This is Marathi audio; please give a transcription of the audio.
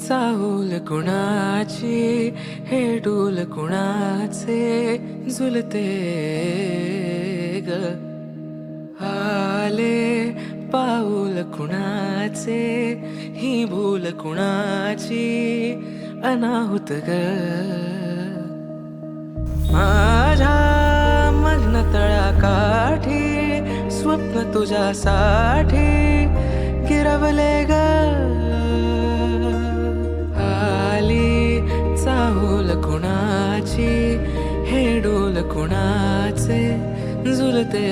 चाहूल कुणाची हे डोल कुणाचे झुलते ग आले पाऊल कुणाचे ही भूल कुणाची अनाहुत ग माझ्या मग्न तळाकाठी स्वप्न तुझ्यासाठी गिरवले ग आली चाहूल कुणाची हे डोल कुणाचे झुलते